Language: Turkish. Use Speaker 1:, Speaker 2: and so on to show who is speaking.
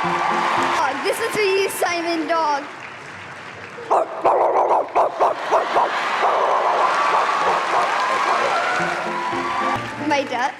Speaker 1: This is for you, Simon Dog. My duck.